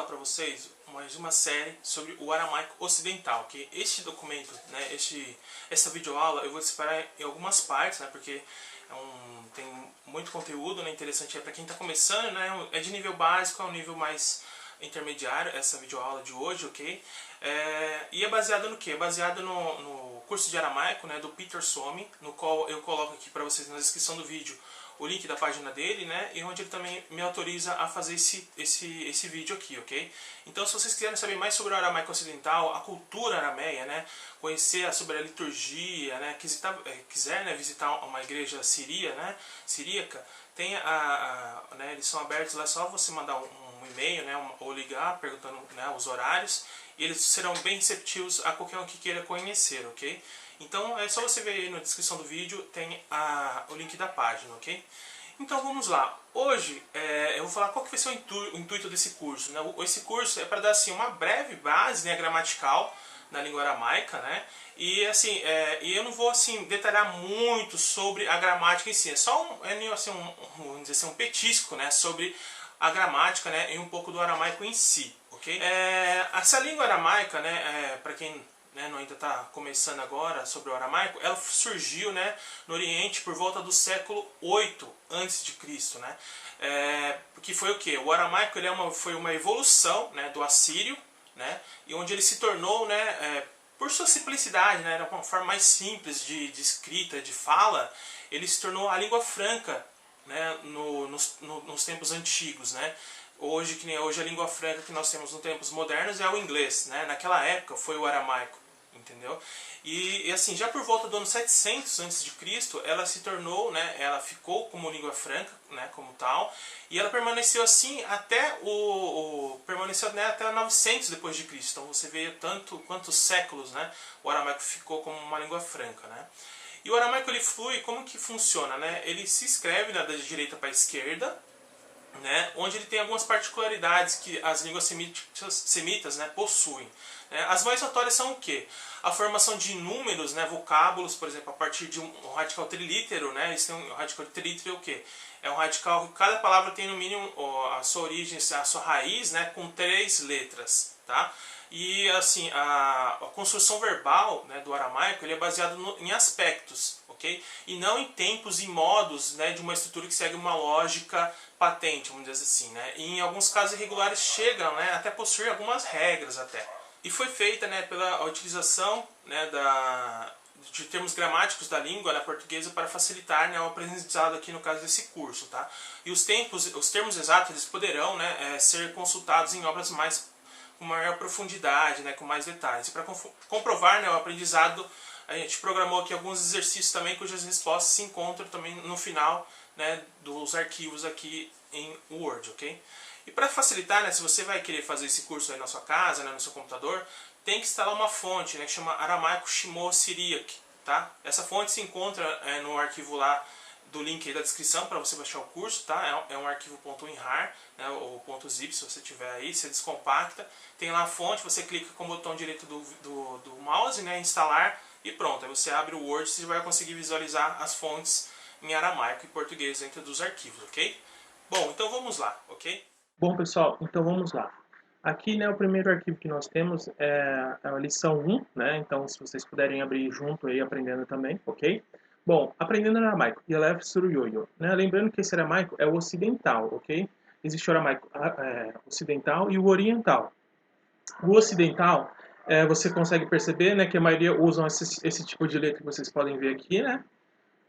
falar para vocês mais uma série sobre o aramaico ocidental, que este documento, né, essa videoaula eu vou separar em algumas partes, né, porque tem muito conteúdo, né, interessante para quem está começando, né, é de nível básico, é um nível mais intermediário, essa videoaula de hoje, ok? E é baseado no que? É baseado no curso de aramaico, né, do Peter Some, no qual eu coloco aqui para vocês na descrição do vídeo o link da página dele, né, e onde ele também me autoriza a fazer esse vídeo aqui, ok? Então, se vocês quiserem saber mais sobre o aramaico ocidental, a cultura arameia, né, conhecer sobre a liturgia, né, quiser né, visitar uma igreja siríaca, tem né, eles são abertos lá, é só você mandar um e-mail, né, ou ligar perguntando, né, os horários, e eles serão bem receptivos a qualquer um que queira conhecer, ok? Então é só você ver aí na descrição do vídeo, tem o link da página, ok? Então vamos lá. Hoje eu vou falar qual que vai ser o intuito desse curso, né? Esse curso é para dar assim, uma breve base, né, gramatical na língua aramaica, né? E assim, e eu não vou assim detalhar muito sobre a gramática em si, é só vamos dizer assim, um petisco, né, sobre a gramática, né, e um pouco do aramaico em si, ok? Essa língua aramaica, né, para quem não ainda está começando agora sobre o aramaico, ela surgiu, né, no Oriente por volta do século 8 a.C., né? Que foi o que? O aramaico ele foi uma evolução, né, do assírio, né, e onde ele se tornou, né, por sua simplicidade, né, era uma forma mais simples de escrita, de fala, ele se tornou a língua franca, né, nos tempos antigos, né? Hoje, que nem hoje, a língua franca que nós temos nos tempos modernos é o inglês, né? Naquela época foi o aramaico, entendeu? E assim, já por volta do ano 700 a.C., ela se tornou, né, ela ficou como língua franca, né, como tal, e ela permaneceu assim até permaneceu, né, até 900 depois de Cristo. Então você vê quantos séculos, né, o aramaico ficou como uma língua franca, né? E o aramaico ele flui, como que funciona, né? Ele se escreve, né, da direita para a esquerda, né, onde ele tem algumas particularidades que as línguas semitas, né, possuem. As mais notórias são o quê? A formação de números, né, vocábulos, por exemplo, a partir de um radical trilítero, né, eles têm um radical trilítero é o quê? É um radical que cada palavra tem no mínimo a sua origem, a sua raiz, né, com 3 letras, tá? E assim, a construção verbal, né, do aramaico ele é baseado em aspectos, ok? E não em tempos e modos, né, de uma estrutura que segue uma lógica patente, vamos dizer assim, né? E em alguns casos irregulares chegam, né, até possuir algumas regras até. E foi feita, né, pela utilização, né, de termos gramáticos da língua, né, portuguesa para facilitar, né, o aprendizado aqui no caso desse curso, tá? E os termos exatos eles poderão, né, ser consultados em obras com maior profundidade, né, com mais detalhes. E para comprovar, né, o aprendizado, a gente programou aqui alguns exercícios também cujas respostas se encontram também no final, né, dos arquivos aqui em Word, ok? E para facilitar, né, se você vai querer fazer esse curso aí na sua casa, né, no seu computador, tem que instalar uma fonte, né, que chama Aramaico Shimo Syriac, tá? Essa fonte se encontra no arquivo lá do link aí da descrição para você baixar o curso, tá? É um arquivo .inhar, né, ou .zip, se você tiver aí, você descompacta, tem lá a fonte, você clica com o botão direito do mouse, né, instalar, e pronto, aí você abre o Word e você vai conseguir visualizar as fontes em aramaico e português dentro dos arquivos, ok? Bom, então vamos lá, ok? Bom, pessoal, então vamos lá. Aqui, né, o primeiro arquivo que nós temos é a lição 1, né? Então, se vocês puderem abrir junto aí, aprendendo também, ok? Bom, aprendendo aramaico, Yelef Suruyoyo, né? Lembrando que esse aramaico é o ocidental, ok? Existe o aramaico ocidental e o oriental. O ocidental, você consegue perceber, né, que a maioria usam esse tipo de letra que vocês podem ver aqui, né?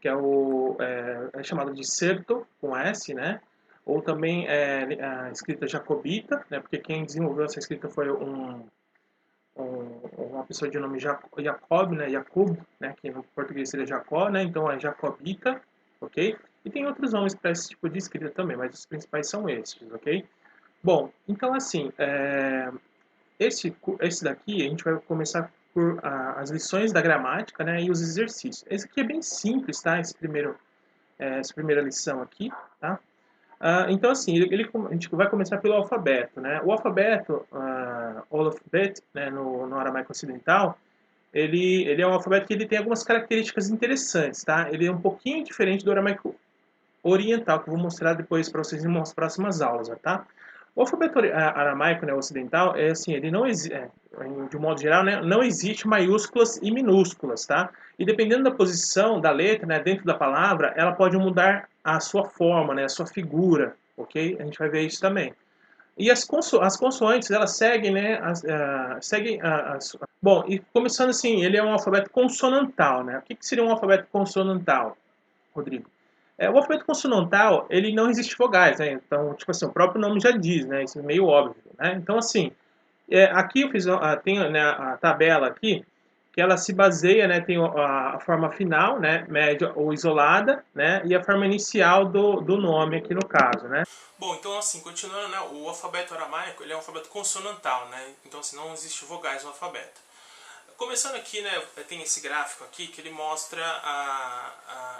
Que é chamado de certo, com S, né? Ou também a escrita jacobita, né? Porque quem desenvolveu essa escrita foi uma pessoa de nome Jacob, né? Jacob, né? Que no português seria Jacó, né? Então é jacobita, ok? E tem outros nomes para esse tipo de escrita também, mas os principais são esses, ok? Bom, então assim, esse daqui a gente vai começar por as lições da gramática, né? E os exercícios. Esse aqui é bem simples, tá? Essa primeira lição aqui, tá? Então, assim, a gente vai começar pelo alfabeto, né? O alfabeto, o alfabeto, né, no aramaico ocidental, ele é um alfabeto que ele tem algumas características interessantes, tá? Ele é um pouquinho diferente do aramaico oriental, que eu vou mostrar depois para vocês nas próximas aulas, tá? O alfabeto aramaico, né, ocidental, é assim, ele não de um modo geral, né, não existe maiúsculas e minúsculas, tá? E dependendo da posição da letra, né, dentro da palavra, ela pode mudar a sua forma, né, a sua figura, ok? A gente vai ver isso também. E as consoantes, elas seguem, né, bom, e começando assim, ele é um alfabeto consonantal, né? O que seria um alfabeto consonantal, Rodrigo? O alfabeto consonantal, ele não existe vogais, né? Então, tipo assim, o próprio nome já diz, né? Isso é meio óbvio, né? Então, assim, aqui eu fiz, tem, né, a tabela aqui, que ela se baseia, né? Tem a forma final, né? Média ou isolada, né? E a forma inicial do nome aqui no caso, né? Bom, então assim, continuando, né, o alfabeto aramaico ele é um alfabeto consonantal, né? Então assim, não existe vogais no alfabeto. Começando aqui, né, tem esse gráfico aqui que ele mostra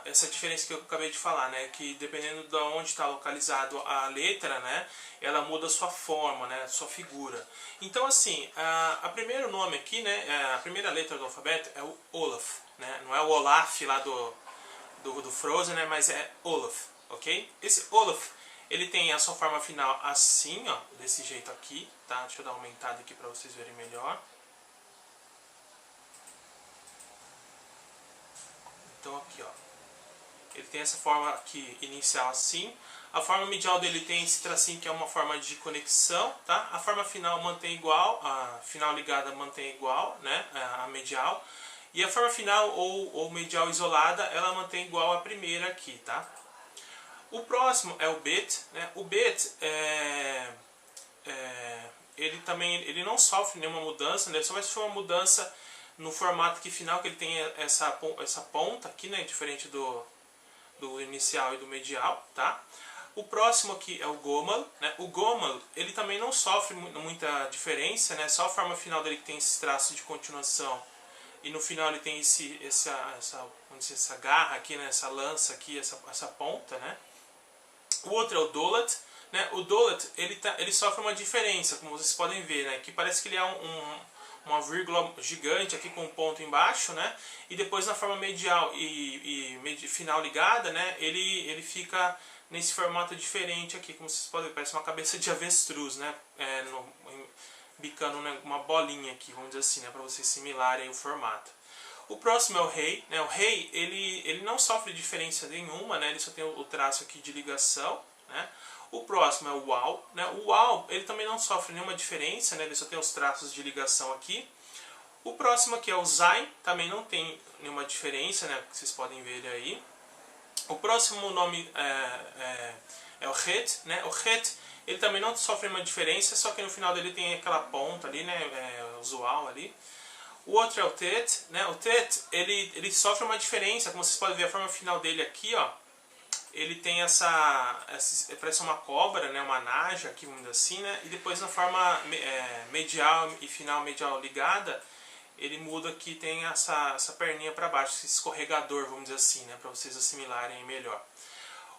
essa diferença que eu acabei de falar, né, que dependendo de onde está localizado a letra, né, ela muda a sua forma, né, a sua figura. Então, assim, a primeiro nome aqui, né, a primeira letra do alfabeto é o Olaf, né, não é o Olaf lá do Frozen, né, mas é Olaf, ok? Esse Olaf, ele tem a sua forma final assim, ó, desse jeito aqui, tá? Deixa eu dar uma aumentada aqui para vocês verem melhor. Então aqui, ó, ele tem essa forma aqui inicial assim. A forma medial dele tem esse tracinho que é uma forma de conexão, tá? A forma final mantém igual, a final ligada mantém igual, né? A medial. E a forma final ou medial isolada, ela mantém igual a primeira aqui, tá? O próximo é o bet, né? O bet ele também ele não sofre nenhuma mudança, né? Ele só vai sofrer uma mudança no formato que final, que ele tem essa ponta aqui, né? Diferente do inicial e do medial, tá? O próximo aqui é o Gomal, né? O Gomal, ele também não sofre muita diferença, né? Só a forma final dele que tem esse traço de continuação e no final ele tem essa garra aqui, né? Essa lança aqui, essa ponta, né? O outro é o Dolat, né? O Dolat, ele sofre uma diferença, como vocês podem ver, né? Que parece que ele é uma vírgula gigante aqui com um ponto embaixo, né? E depois na forma medial e final ligada, né? Ele fica nesse formato diferente aqui, como vocês podem ver, parece uma cabeça de avestruz, né? Bicando, né, uma bolinha aqui, vamos dizer assim, né? Para vocês assimilarem o formato. O próximo é o rei, né? O rei ele não sofre diferença nenhuma, né? Ele só tem o traço aqui de ligação, né? O próximo é o uau, né? O uau ele também não sofre nenhuma diferença, né? Ele só tem os traços de ligação aqui. O próximo aqui é o zain, também não tem nenhuma diferença, né? Vocês podem ver ele aí. O próximo nome é o het, né? O het ele também não sofre nenhuma diferença, só que no final dele tem aquela ponta ali, né? Usual ali. O outro é o tet, né? O tet, ele sofre uma diferença, como vocês podem ver a forma final dele aqui, ó. Ele tem parece uma cobra, né? Uma naja aqui, vamos dizer assim, né? E depois na forma medial e final medial ligada, ele muda aqui, tem essa perninha para baixo, esse escorregador, vamos dizer assim, né? Para vocês assimilarem melhor.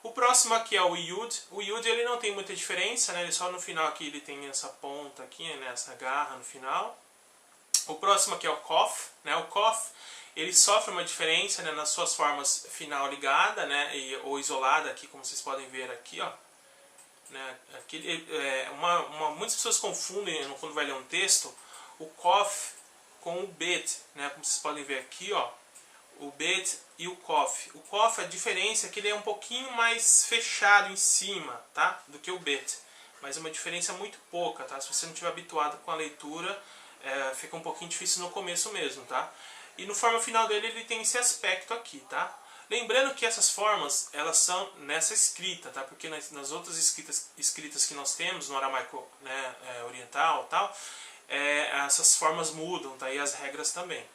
O próximo aqui é o Yud. O Yud ele não tem muita diferença, né? Ele só no final aqui ele tem essa ponta aqui, né? Essa garra no final. O próximo aqui é o Kof, né? O Kof ele sofre uma diferença, né, nas suas formas final ligada, né, ou isolada aqui, como vocês podem ver aqui, ó. Né? Aqui, muitas pessoas confundem quando vai ler um texto o Kof com o Bet, né? Como vocês podem ver aqui, ó. O Bet e o Kof. O Kof, a diferença é que ele é um pouquinho mais fechado em cima, tá? Do que o Bet. Mas é uma diferença muito pouca, tá? Se você não estiver habituado com a leitura, fica um pouquinho difícil no começo mesmo, tá? E no forma final dele ele tem esse aspecto aqui, tá? Lembrando que essas formas, elas são nessa escrita, tá? Porque nas outras escritas que nós temos, no aramaico, né, oriental e tal, essas formas mudam, tá? E as regras também.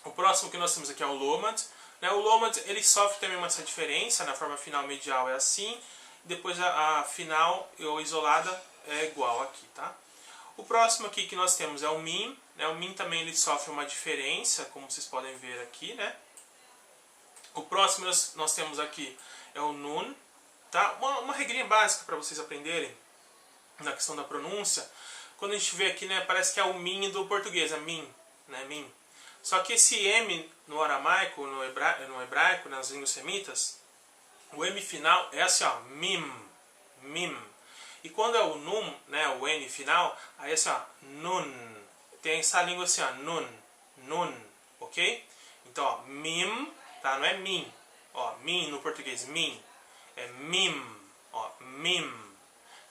O próximo que nós temos aqui é o Lomad, né? O Lomad, ele sofre também essa diferença, na forma final medial é assim, depois a final ou isolada é igual aqui, tá? O próximo aqui que nós temos é o Mim, né? O Mim também ele sofre uma diferença, como vocês podem ver aqui, né? O próximo nós temos aqui é o Nun, tá? Uma regrinha básica para vocês aprenderem na questão da pronúncia. Quando a gente vê aqui, né, parece que é o Min do português, é Min, né? Min. Só que esse M no aramaico, no hebraico, nas línguas semitas, o M final é assim, ó, Mim, Mim. E quando é o nun, né, o N final, aí assim, ó, nun. Tem essa língua assim, ó, nun, nun, ok? Então, ó, mim, tá? Não é mim. Ó, mim no português, mim. É mim, ó, mim,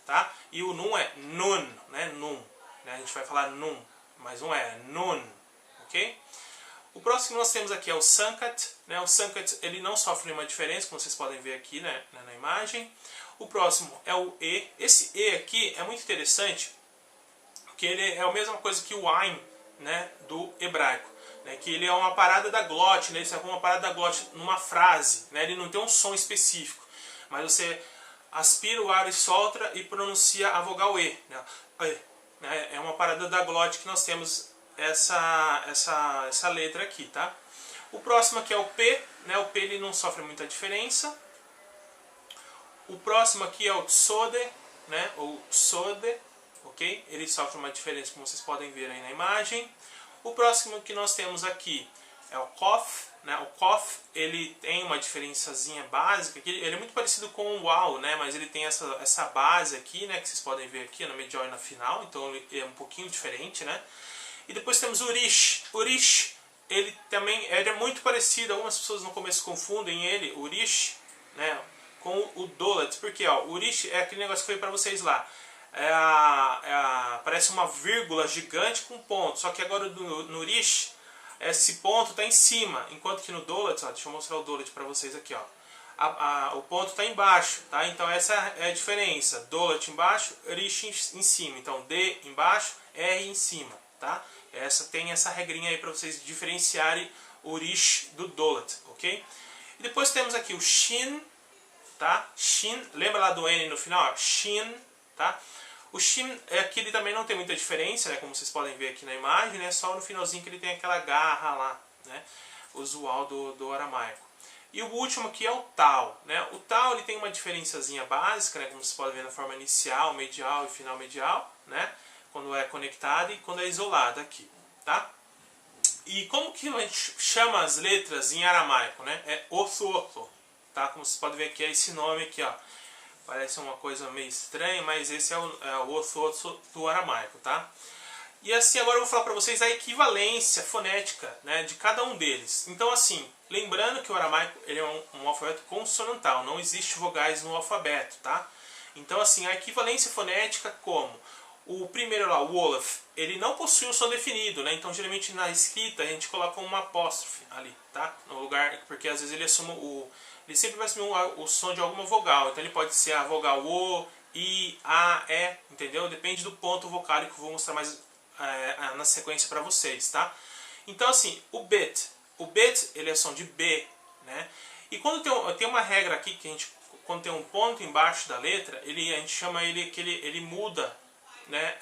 tá? E o nun é nun, né? Nun. Né? A gente vai falar nun, mas não é nun, ok? O próximo que nós temos aqui é o sankat, né? O sankat, ele não sofre nenhuma diferença, como vocês podem ver aqui, né, na imagem. O próximo é o E. Esse E aqui é muito interessante, porque ele é a mesma coisa que o Ain, né, do hebraico. Né, que ele é uma parada da glote, né, ele é uma parada da glote numa frase. Né, ele não tem um som específico, mas você aspira o ar e solta e pronuncia a vogal E. Né, é uma parada da glote que nós temos essa letra aqui. Tá? O próximo aqui é o P. Né, o P ele não sofre muita diferença. O próximo aqui é o tsode, né, ou tsode, ok? Ele sofre uma diferença, como vocês podem ver aí na imagem. O próximo que nós temos aqui é o kof, né? O kof ele tem uma diferençazinha básica, que ele é muito parecido com o uau, né? Mas ele tem essa base aqui, né, que vocês podem ver aqui na medial e na final, então ele é um pouquinho diferente, né? E depois temos o urish. Urish, ele é muito parecido, algumas pessoas no começo confundem ele, urish, né, com o dolet, porque ó, o urish é aquele negócio que foi para vocês lá. Parece uma vírgula gigante com ponto, só que agora no urish esse ponto está em cima, enquanto que no dolet, ó, deixa eu mostrar o dolet para vocês aqui, ó, o ponto está embaixo, tá? Então essa é a diferença, dolet embaixo, urish em cima, então D embaixo, R em cima, tá? Tem essa regrinha aí para vocês diferenciarem o urish do dolet, ok? E depois temos aqui o shin, tá? Shin, lembra lá do N no final? Shin, tá? O shin aqui ele também não tem muita diferença, né? Como vocês podem ver aqui na imagem, né? Só no finalzinho que ele tem aquela garra lá, né? Usual do aramaico. E o último aqui é o tal, né? O tal ele tem uma diferençazinha básica, né? Como vocês podem ver na forma inicial, medial e final medial, né? Quando é conectado e quando é isolado aqui, tá? E como que a gente chama as letras em aramaico, né? É ortho. Tá? Como vocês podem ver aqui, é esse nome aqui, ó. Parece uma coisa meio estranha, mas esse é o ortho do aramaico, tá? E assim, agora eu vou falar para vocês a equivalência fonética, né, de cada um deles. Então assim, lembrando que o aramaico ele é um alfabeto consonantal, não existe vogais no alfabeto, tá? Então assim, a equivalência fonética como o primeiro lá, o wolof, ele não possui um som definido, né? Então geralmente na escrita a gente coloca uma apóstrofe ali, tá? No lugar, porque às vezes ele assume ele sempre vai assumir o som de alguma vogal. Então ele pode ser a vogal O, I, A, E, entendeu? Depende do ponto vocálico que eu vou mostrar mais na sequência para vocês, tá? Então assim, o bet ele é som de B, né? E quando tem uma regra aqui que quando tem um ponto embaixo da letra, a gente chama ele que ele muda, né,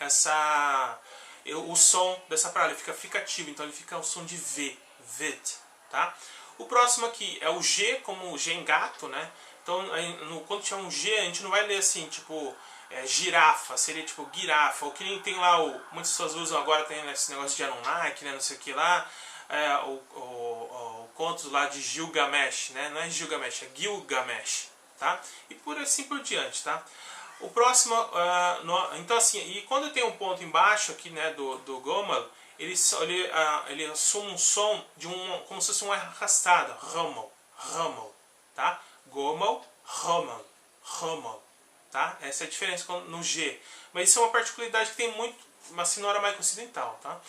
o som dessa palavra, ele fica fricativo, então ele fica o som de V, vet, tá? O próximo aqui é o G, como o G em gato, né? Então, quando tiver um G, a gente não vai ler assim, tipo, girafa, seria tipo girafa, ou que nem tem lá, muitas pessoas usam agora, tem esse negócio de Anunnaki, né, não sei o que lá, o conto lá de Gilgamesh, né? Não é Gilgamesh, é Gilgamesh, tá? E por assim por diante, tá? O próximo, então assim, e quando tem um ponto embaixo aqui, né, do Gomal, ele assume um som de como se fosse uma arrastada, Rommel, tá? Gomal, Rommel, tá? Essa é a diferença no G. Mas isso é uma particularidade que tem muito, assim, no aramaico ocidental, tá?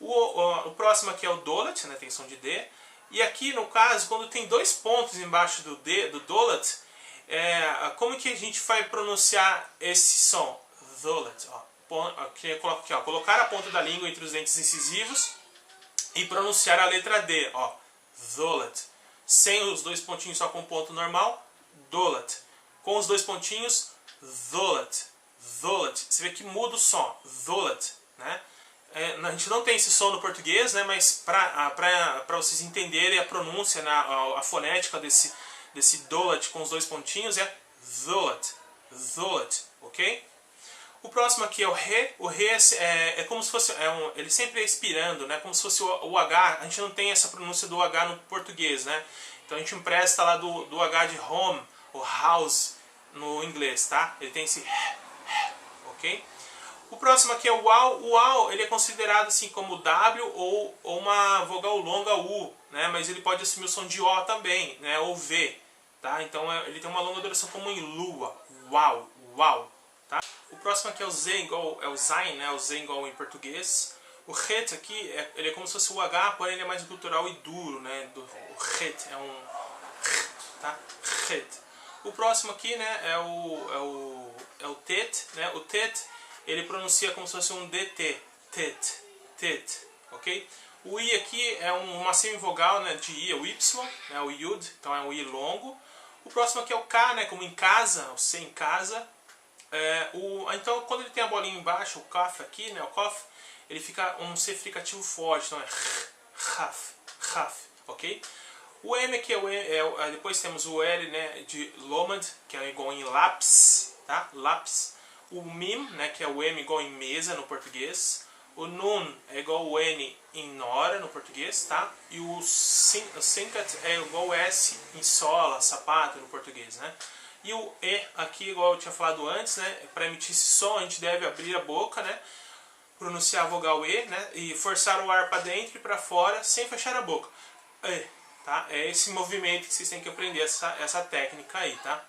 O próximo aqui é o dolet, né? Tem som de D. E aqui, no caso, quando tem dois pontos embaixo do D, do dolet, como que a gente vai pronunciar esse som? Dolet, ó. Aqui eu coloco aqui, ó, colocar a ponta da língua entre os dentes incisivos e pronunciar a letra D, ó, dolet. Sem os dois pontinhos, só com o ponto normal, dolet. Com os dois pontinhos, dolet. Você vê que muda o som, dolet, né? A gente não tem esse som no português, né? Mas para vocês entenderem a pronúncia, a fonética desse dolet com os dois pontinhos é dolet, ok? O próximo aqui é o Ré. O Ré é como se fosse, ele sempre é expirando, né? Como se fosse o H. A gente não tem essa pronúncia do H no português, né? Então a gente empresta lá do H de home, ou house, no inglês, tá? Ele tem esse ok? O próximo aqui é o uau. O uau ele é considerado assim como W ou uma vogal longa U, né? Mas ele pode assumir o som de O também, né? Ou V, tá? Então ele tem uma longa duração como em lua, uau, uau, tá? O próximo aqui é o Z igual é o Zain, né? O Z igual em português. O het aqui ele é como se fosse o H, porém ele é mais gutural e duro, né? O het é um, tá? Het. O próximo aqui, né? É o tet, né? O tet ele pronuncia como se fosse um DT, tet, tet, ok? O I aqui é uma semivogal, né, de I, é o Y, né, o Yud, então é um I longo. O próximo aqui é o K, né, como em casa, o C em casa. Então quando ele tem a bolinha embaixo, o Kaf aqui, né, o Kof, ele fica um C fricativo forte, então é Raf, Raf, ok? O M aqui depois temos o L, né, de Lomad, que é igual em lápis, tá? Lápis. O Mim, né, que é o M igual em mesa no português. O Nun é igual ao N em Nora no português, tá? E o Sincat é igual ao S em sola, sapato no português, né? E o E aqui, igual eu tinha falado antes, né? Para emitir esse som a gente deve abrir a boca, né? Pronunciar a vogal E, né? E forçar o ar para dentro e para fora sem fechar a boca. E, tá? É esse movimento que vocês têm que aprender, essa técnica aí, tá?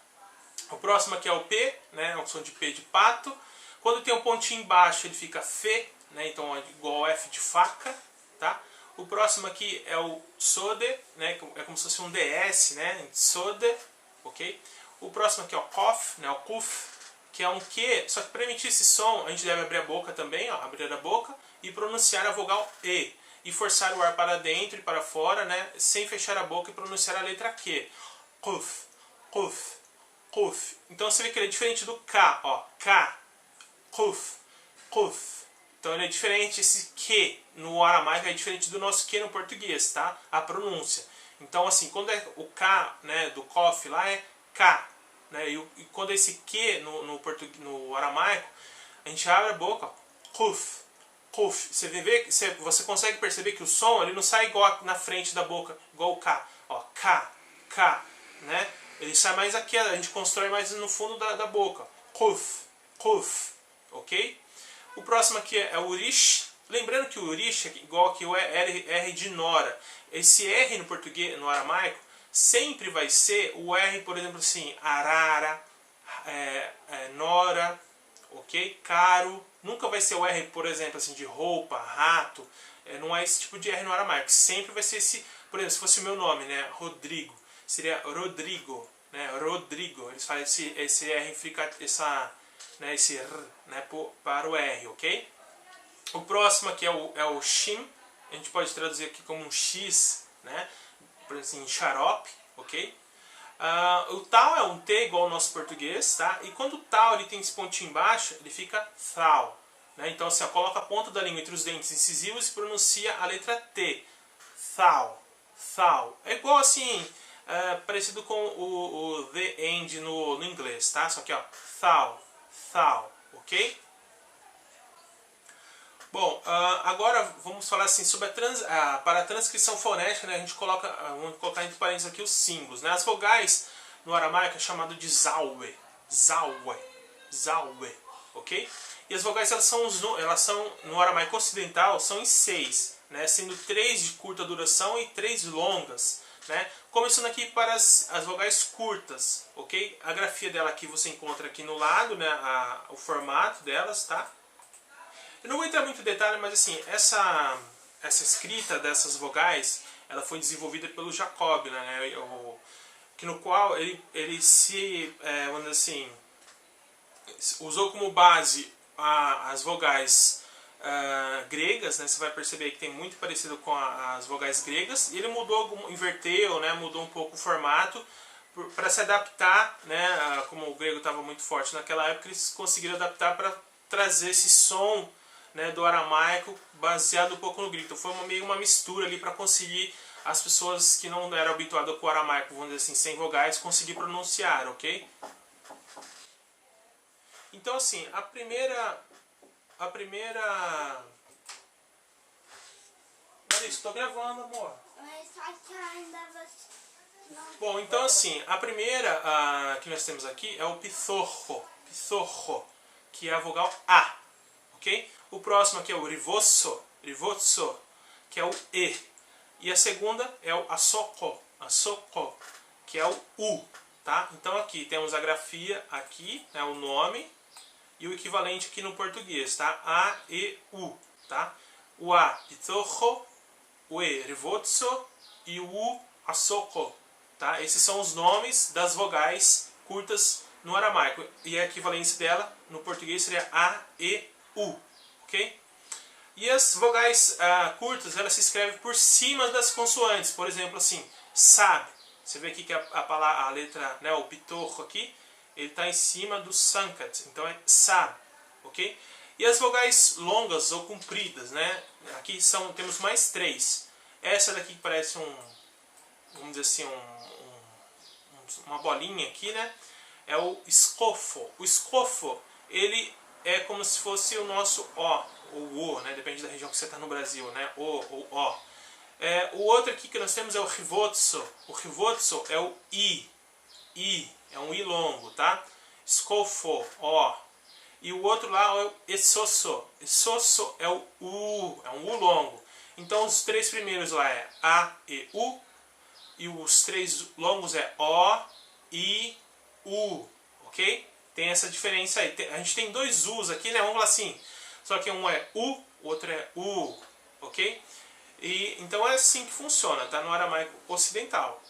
O próximo aqui é o P, né? É um som de P de pato. Quando tem um pontinho embaixo ele fica Fê, né? Então é igual ao F de faca, tá? O próximo aqui é o Sode, né? É como se fosse um DS, né? Sode, ok? O próximo aqui é o Kof, né? O Kuf, que é um Q, só que para emitir esse som a gente deve abrir a boca também, ó, abrir a boca e pronunciar a vogal E. E forçar o ar para dentro e para fora, né? Sem fechar a boca e pronunciar a letra Q. Kuf, Kuf, Kuf. Então você vê que ele é diferente do K, ó. K, Kuf, Kuf. Então ele é diferente, esse Q no aramaico é diferente do nosso Q no português, tá? A pronúncia. Então assim, quando é o K, né, do Kof lá é K, né? E quando é esse Q no aramaico, a gente abre a boca, ó. Kuf, Kuf. Você consegue perceber que o som ele não sai igual na frente da boca, igual o K, ó. K, K, né? Ele sai mais aqui, a gente constrói mais no fundo da boca. Kuf, Kuf, ok? O próximo aqui é o Urish. Lembrando que o Urish é igual aqui o R de Nora. Esse R no português, no aramaico, sempre vai ser o R, por exemplo, assim, Arara, Nora, ok? Caro. Nunca vai ser o R, por exemplo, assim, de roupa, rato. Não é esse tipo de R no aramaico. Sempre vai ser esse, por exemplo, se fosse o meu nome, né? Rodrigo. Seria Rodrigo, né? Rodrigo. Eles fazem esse R fica esse R, né, para o R, ok? O próximo aqui é o Shim. A gente pode traduzir aqui como um X, né? Por exemplo, assim, xarope, ok? O tal é um T igual ao nosso português, tá? E quando o tal ele tem esse pontinho embaixo, ele fica thal, né? Então assim, ó, coloca a ponta da língua entre os dentes incisivos e pronuncia a letra T. Thal, thal. É igual assim, parecido com o the end no inglês, tá? Só que ó, thal, thal, ok? Bom, agora vamos falar assim sobre para a transcrição fonética, né, vamos colocar entre parênteses aqui os símbolos, né? As vogais no aramaico é chamado de zawe, zawe, zawe, ok? E as vogais elas são no aramaico ocidental são em 6, né, sendo 3 de curta duração e 3 longas, né? Começando aqui para as vogais curtas, ok? A grafia dela aqui você encontra aqui no lado, né, o formato delas, tá? Eu não vou entrar muito em detalhe, mas assim, essa escrita dessas vogais, ela foi desenvolvida pelo Jacob, né, no qual ele vamos dizer assim, usou como base as vogais gregas, né, você vai perceber que tem muito parecido com as vogais gregas, e ele inverteu, né, mudou um pouco o formato para se adaptar, né, como o grego estava muito forte naquela época, eles conseguiram adaptar para trazer esse som, né, do aramaico baseado um pouco no grego. Então foi meio uma mistura ali para conseguir as pessoas que não eram habituadas com o aramaico, vamos dizer assim, sem vogais, conseguir pronunciar, ok? Então assim, a primeira... Olha isso, estou gravando, amor. Bom, então assim, a primeira que nós temos aqui é o pithorro, pithorro, que é a vogal A, ok? O próximo aqui é o rivozzo, rivozzo, que é o E. E a segunda é o assoko, assoko, que é o U, tá? Então aqui temos a grafia, aqui, né, o nome, e o equivalente aqui no português, tá? A, E, U, tá? O A, pitojo, o E, rivozzo, e o U, assoko, tá? Esses são os nomes das vogais curtas no aramaico. E a equivalência dela no português seria A, E, U, ok? E as vogais curtas, elas se escrevem por cima das consoantes. Por exemplo, assim, sab. Você vê aqui que a letra, né, o pitojo aqui, ele está em cima do sankat. Então é sab, ok? E as vogais longas ou compridas, né? Aqui temos mais 3. Essa daqui que parece vamos dizer assim, uma bolinha aqui, né? É o escofo. O escofo, ele é como se fosse o nosso O, ou O, né? Depende da região que você está no Brasil, né? O ou O. O outro aqui que nós temos é o rivozzo. O rivozzo é o I. I, é um I longo, tá? Scofo, O. E o outro lá é o essosso. Essosso é o U, é um U longo. Então os 3 primeiros lá é A, E, U. E os 3 longos é O, I, U, ok? Tem essa diferença aí. A gente tem 2 U's aqui, né? Vamos falar assim. Só que um é U, o outro é U, ok? E, então é assim que funciona, tá? No aramaico ocidental.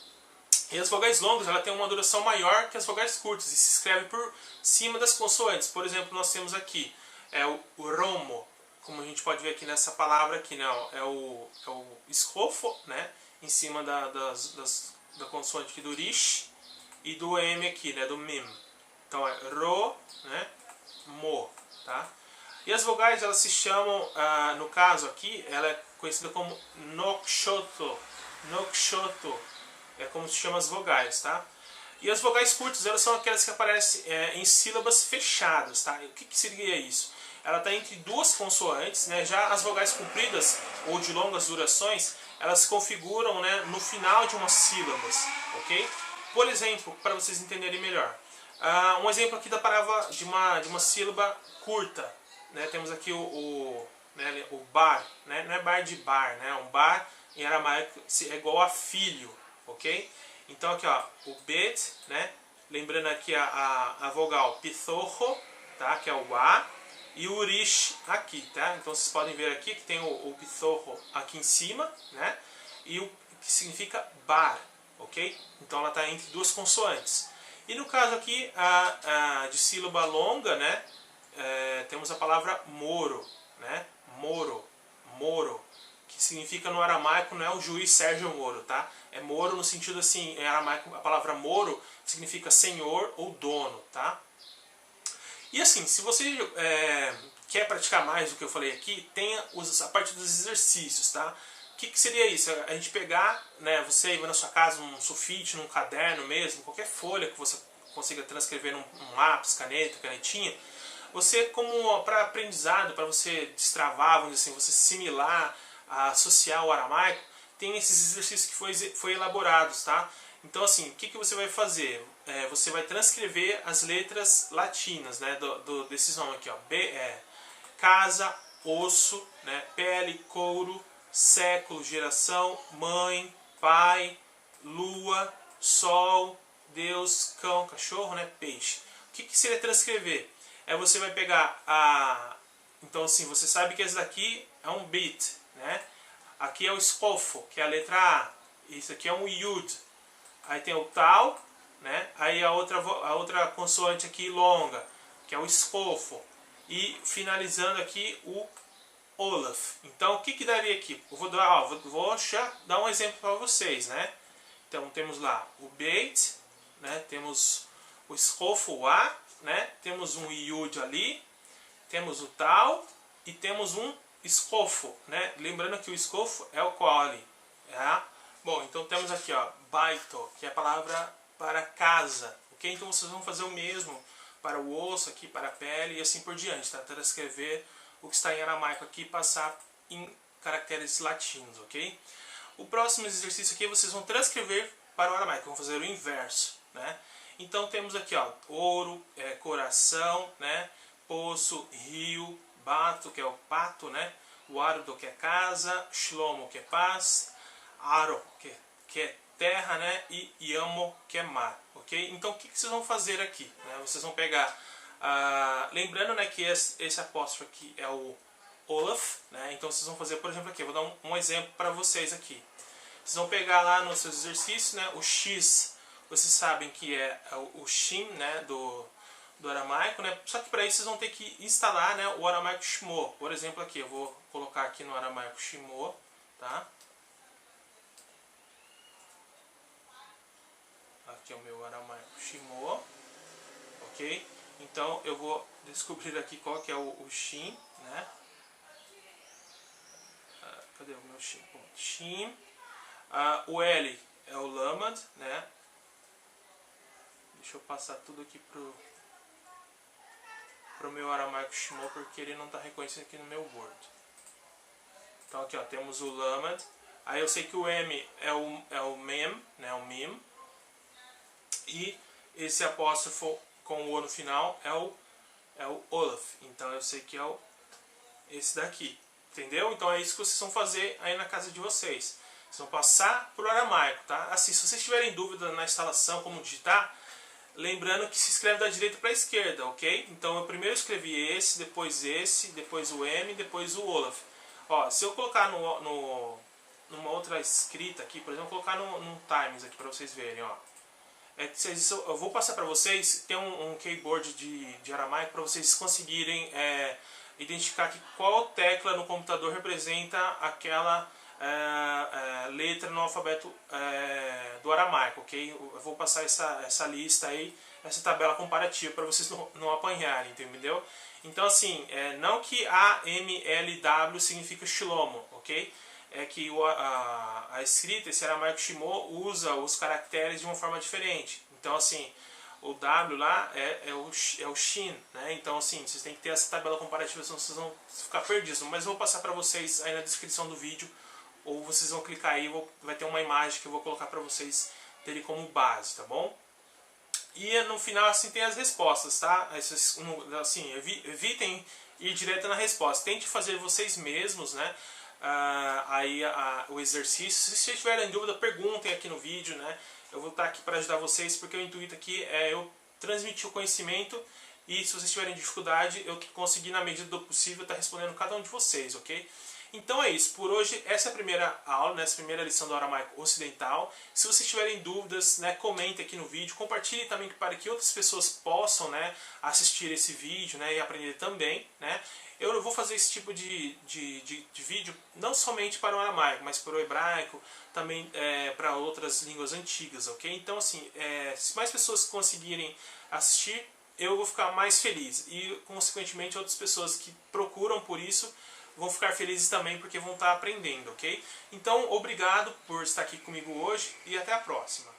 E as vogais longas, ela tem uma duração maior que as vogais curtas e se escreve por cima das consoantes. Por exemplo, nós temos aqui o romo, como a gente pode ver aqui nessa palavra aqui, né? É o escofo, né? Em cima da consoante aqui do rish e do M aqui, né? Do mim. Então é ro, né? Mo, tá? E as vogais, elas se chamam, no caso aqui, ela é conhecida como nokshoto. Nokshoto é como se chama as vogais, tá? E as vogais curtas, elas são aquelas que aparecem em sílabas fechadas, tá? E o que seria isso? Ela está entre 2 consoantes, né? Já as vogais compridas ou de longas durações, elas se configuram, né, no final de umas sílabas, ok? Por exemplo, para vocês entenderem melhor, um exemplo aqui da palavra de uma sílaba curta, né? Temos aqui o bar, né? Não é bar de bar, né? Um bar em aramaico é igual a filho, ok? Então aqui, ó, o bet, né? Lembrando aqui a vogal pitojo, tá? Que é o A, e o rish aqui, tá? Então vocês podem ver aqui que tem o pitojo aqui em cima, né? E o que significa bar, ok? Então ela está entre 2 consoantes. E no caso aqui de sílaba longa, né? Temos a palavra moro, né? Moro, moro, que significa no aramaico, não é o juiz Sérgio Moro, tá? É moro no sentido assim, em aramaico a palavra moro significa senhor ou dono, tá? E assim, se você quer praticar mais do que eu falei aqui, tem a parte dos exercícios, tá? O que seria isso? A gente pegar, né, você na sua casa, num sulfite, num caderno mesmo, qualquer folha que você consiga transcrever num lápis, caneta, canetinha, você como para aprendizado, para você destravar, vamos dizer assim, você assimilar, associar o aramaico, tem esses exercícios que foi elaborados, tá? Então assim, o que você vai fazer? Você vai transcrever as letras latinas, né, desses nomes aqui, ó, casa, osso, né, pele, couro, século, geração, mãe, pai, lua, sol, Deus, cão, cachorro, né, peixe. O que seria transcrever? Você vai pegar então assim, você sabe que esse daqui é um bit, né? Aqui é o escofo, que é a letra A. Isso aqui é um yud. Aí tem o tal, né? Aí a outra consoante aqui longa, que é o escofo. E finalizando aqui o olaf. Então o que daria aqui? Eu vou dar um exemplo para vocês, né? Então temos lá o beit, né? Temos o escofo, o A, né? Temos um yud ali, temos o tal e temos um escofo, né? Lembrando que o escofo é o cole, tá? Bom, então temos aqui, ó, baito, que é a palavra para casa, ok? Então vocês vão fazer o mesmo para o osso aqui, para a pele e assim por diante, tá? Transcrever o que está em aramaico aqui e passar em caracteres latinos, ok? O próximo exercício aqui vocês vão transcrever para o aramaico, vão fazer o inverso, né? Então temos aqui, ó, ouro, coração, né? poço, rio, bato, que é o pato, né? O ardo, que é casa, shlomo, que é paz, aro, que é terra, né? E yamo, que é mar, ok? Então o que vocês vão fazer aqui? Né? Vocês vão pegar, lembrando, né, que esse apóstrofo aqui é o Olaf, né? Então vocês vão fazer, por exemplo, aqui, eu vou dar um exemplo para vocês aqui. Vocês vão pegar lá nos seus exercícios, né? O X, vocês sabem que é o Shin, né? Do aramaico, né? Só que para isso vocês vão ter que instalar, né, o aramaico Shmo. Por exemplo, aqui, eu vou colocar aqui no aramaico Shmo, tá? Aqui é o meu aramaico Shmo, ok? Então eu vou descobrir aqui qual que é o Shin, né? Cadê o meu Shin? Shin. O L é o Lamed, né? Deixa eu passar tudo aqui pro meu aramaico Shmo, porque ele não está reconhecido aqui no meu Word. Então aqui, ó, temos o Lamed. Aí eu sei que o M é o Mem, né? O Mim. E esse apóstrofo com o O no final é o Olaf. Então eu sei que é esse daqui. Entendeu? Então é isso que vocês vão fazer aí na casa de vocês. Vocês vão passar para o aramaico, tá? Assim, se vocês tiverem dúvida na instalação, como digitar, lembrando que se escreve da direita para a esquerda, ok? Então eu primeiro escrevi esse, depois o M, depois o Olaf. Ó, se eu colocar numa outra escrita aqui, por exemplo, colocar num Times aqui para vocês verem, ó. Eu vou passar para vocês, tem um keyboard de aramaico para vocês conseguirem identificar que qual tecla no computador representa aquela letra no alfabeto do aramaico, ok? Eu vou passar essa lista aí, essa tabela comparativa para vocês não apanharem, entendeu? Então assim, não que AMLW significa Shlomo, ok? É que a escrita, esse aramaico Shmo, usa os caracteres de uma forma diferente. Então assim, o W lá é o Shin, né? Então assim, vocês têm que ter essa tabela comparativa, senão vocês vão ficar perdidos. Mas eu vou passar para vocês aí na descrição do vídeo, ou vocês vão clicar aí, vai ter uma imagem que eu vou colocar para vocês terem como base, tá bom? E no final assim tem as respostas, tá? Assim, evitem ir direto na resposta, tente fazer vocês mesmos, né? O exercício. Se vocês tiverem dúvida, perguntem aqui no vídeo, né? Eu vou estar aqui para ajudar vocês, porque o intuito aqui é eu transmitir o conhecimento, e se vocês tiverem dificuldade, eu conseguir, na medida do possível, estar respondendo cada um de vocês, ok? Então é isso, por hoje essa é a primeira aula, né, essa primeira lição do aramaico ocidental. Se vocês tiverem dúvidas, né, comentem aqui no vídeo, compartilhem também para que outras pessoas possam, né, assistir esse vídeo, né, e aprender também, né. Eu vou fazer esse tipo de vídeo não somente para o aramaico, mas para o hebraico, também para outras línguas antigas, ok? Então assim, se mais pessoas conseguirem assistir, eu vou ficar mais feliz, e consequentemente outras pessoas que procuram por isso vão ficar felizes também, porque vão estar aprendendo, ok? Então, obrigado por estar aqui comigo hoje e até a próxima.